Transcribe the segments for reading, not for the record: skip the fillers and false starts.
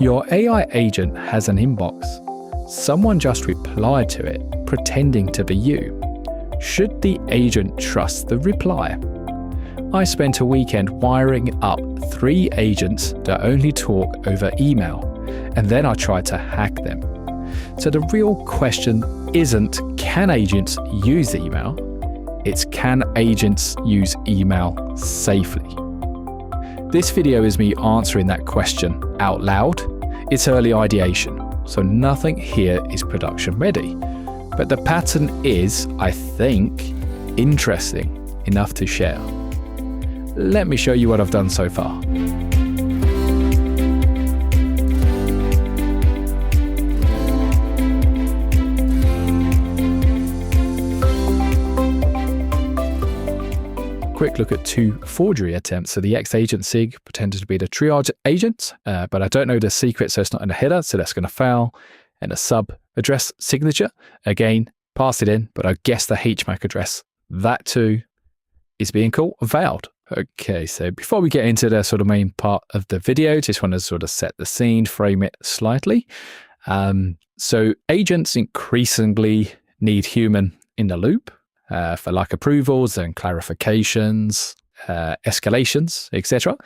Your AI agent has an inbox. Someone just replied to it, pretending to be you. Should the agent trust the reply? I spent a weekend wiring up 3 agents that only talk over email, and then I tried to hack them. So the real question isn't, can agents use email? It's, can agents use email safely? This video is me answering that question out loud. It's early ideation, so nothing here is production ready. But the pattern is, I think, interesting enough to share. Let me show you what I've done so far. Quick look at 2 forgery attempts. So the X-Agent-Sig pretended to be the triage agent, but I don't know the secret, so it's not in the header, so that's going to fail. And a sub address signature, again, passed it in, but I guess the HMAC address, that too is being called failed. Okay, so before we get into the sort of main part of the video, just want to sort of set the scene, frame it slightly. So agents increasingly need human in the loop. For like approvals and clarifications, escalations, etc.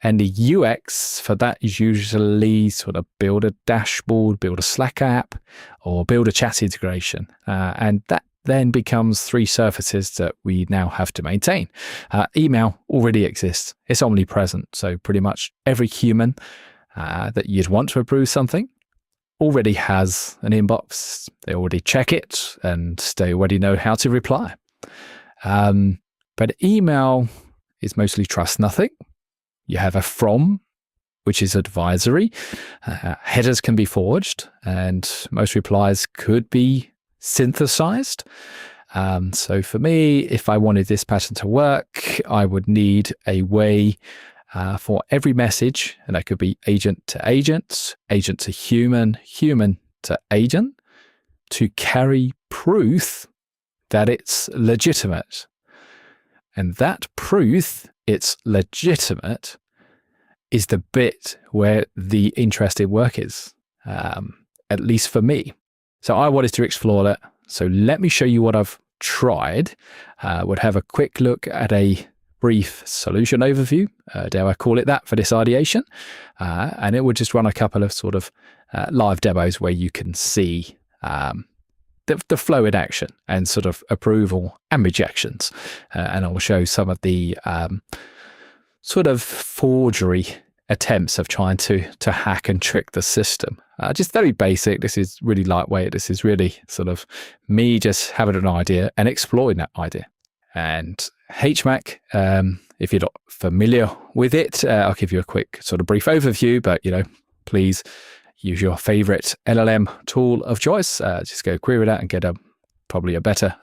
And the UX for that is usually sort of build a dashboard, build a Slack app, or build a chat integration. And that then becomes 3 surfaces that we now have to maintain. Email already exists. It's omnipresent. So pretty much every human that you'd want to approve something already has an inbox. They already check it and they already know how to reply. But email is mostly trust nothing. You have a from, which is advisory. Headers can be forged and most replies could be synthesized. So for me, if I wanted this pattern to work, I would need a way for every message, and that could be agent to agent, agent to human, human to agent, to carry proof that it's legitimate. And that proof it's legitimate is the bit where the interesting work is, at least for me. So I wanted to explore that. So let me show you what I've tried. We'll have a quick look at a brief solution overview, dare I call it that, for this ideation. And it will just run a couple of sort of live demos where you can see the flow in action and sort of approval and rejections. And I'll show some of the sort of forgery attempts of trying to hack and trick the system. Just very basic. This is really lightweight. This is really sort of me just having an idea and exploring that idea. And HMAC, if you're not familiar with it, I'll give you a quick sort of brief overview, but, please use your favorite LLM tool of choice. Just go query that and get probably a better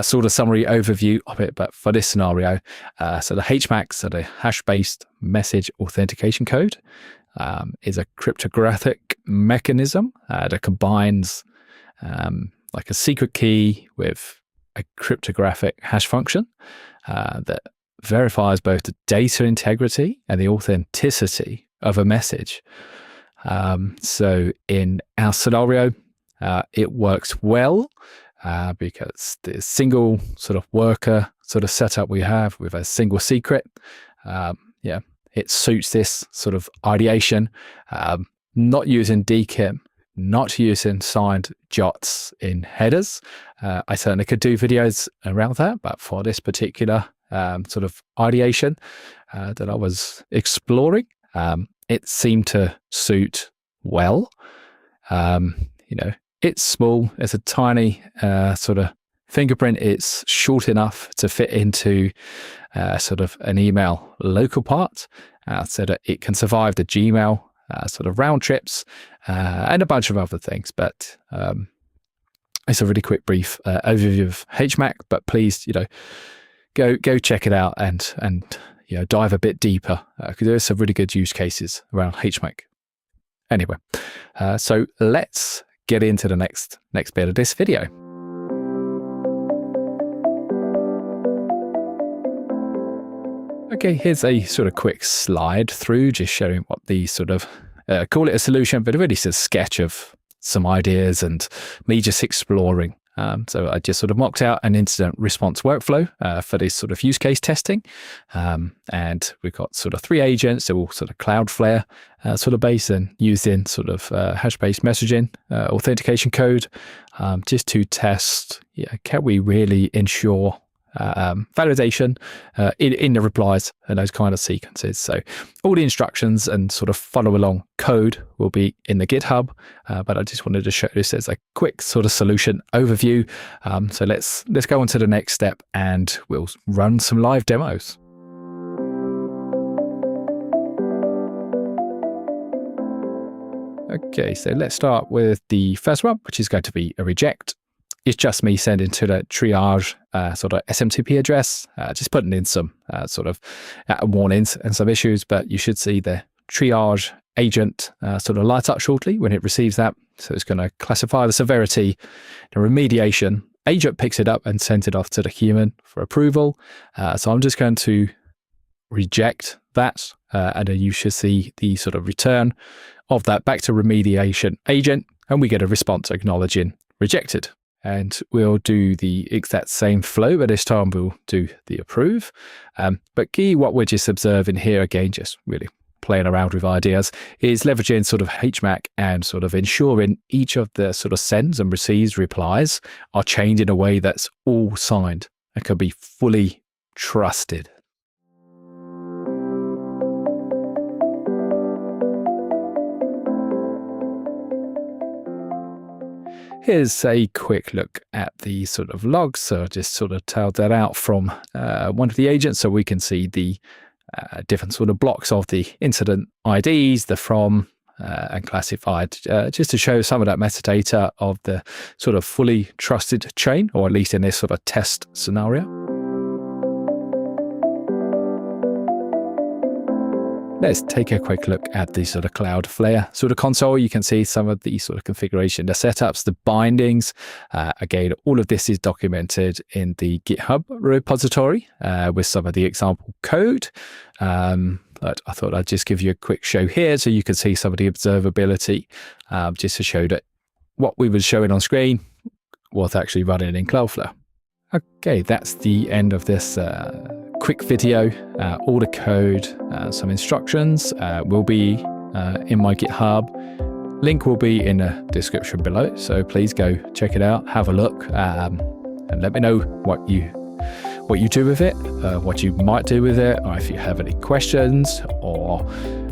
sort of summary overview of it. But for this scenario, so the HMAC, so the hash-based message authentication code, is a cryptographic mechanism that combines like a secret key with a cryptographic hash function that verifies both the data integrity and the authenticity of a message. So in our scenario, it works well because the single sort of worker sort of setup we have with a single secret, it suits this sort of ideation, not using DKIM, not using signed JOTs in headers. I certainly could do videos around that, but for this particular sort of ideation that I was exploring, it seemed to suit well. It's small. It's a tiny sort of fingerprint. It's short enough to fit into sort of an email local part so that it can survive the Gmail sort of round trips and a bunch of other things. But it's a really quick, brief overview of HMAC. But please, go check it out and dive a bit deeper because there's some really good use cases around HMAC. Anyway, so let's get into the next bit of this video. Okay, here's a sort of quick slide through, just showing what the sort of call it a solution, but really it's a sketch of some ideas and me just exploring. So I just sort of mocked out an incident response workflow for this sort of use case testing. And we've got sort of 3 agents. They're all sort of Cloudflare sort of based and used in sort of hash-based messaging authentication code just to test, can we really ensure validation in the replies and those kind of sequences. So all the instructions and sort of follow along code will be in the GitHub, but I just wanted to show this as a quick sort of solution overview. So let's go on to the next step and we'll run some live demos. Okay, so let's start with the first one, which is going to be a reject. It's just me sending to the triage sort of SMTP address, just putting in some sort of warnings and some issues, but you should see the triage agent sort of light up shortly when it receives that. So it's going to classify the severity. The remediation agent picks it up and sends it off to the human for approval. So I'm just going to reject that, and then you should see the sort of return of that back to remediation agent, and we get a response acknowledging rejected. And we'll do the exact same flow, but this time we'll do the approve. But key, what we're just observing here, again, just really playing around with ideas, is leveraging sort of HMAC and sort of ensuring each of the sort of sends and receives replies are chained in a way that's all signed and can be fully trusted. Here's a quick look at the sort of logs. So I just sort of tailed that out from one of the agents so we can see the different sort of blocks of the incident IDs, the from and classified, just to show some of that metadata of the sort of fully trusted chain, or at least in this sort of test scenario. Let's take a quick look at the sort of Cloudflare sort of console. You can see some of the sort of configuration, the setups, the bindings. Again, all of this is documented in the GitHub repository with some of the example code. But I thought I'd just give you a quick show here so you can see some of the observability, just to show that what we were showing on screen was actually running in Cloudflare. Okay, that's the end of this quick video. All the code, some instructions will be in my GitHub. Link will be in the description below, so please go check it out, have a look, and let me know what you do with it, what you might do with it, or if you have any questions or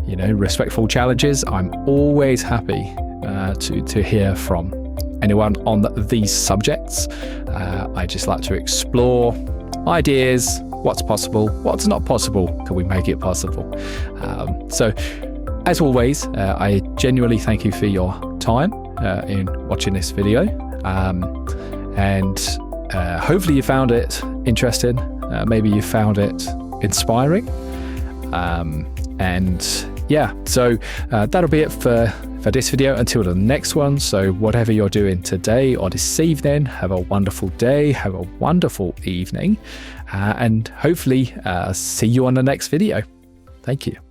respectful challenges. I'm always happy to hear from anyone on these subjects. I just like to explore ideas, what's possible, what's not possible, can we make it possible? So as always, I genuinely thank you for your time in watching this video, and hopefully you found it interesting, maybe you found it inspiring, and yeah, so that'll be it for this video until the next one. So whatever you're doing today or this evening, have a wonderful day, have a wonderful evening, and hopefully see you on the next video. Thank you.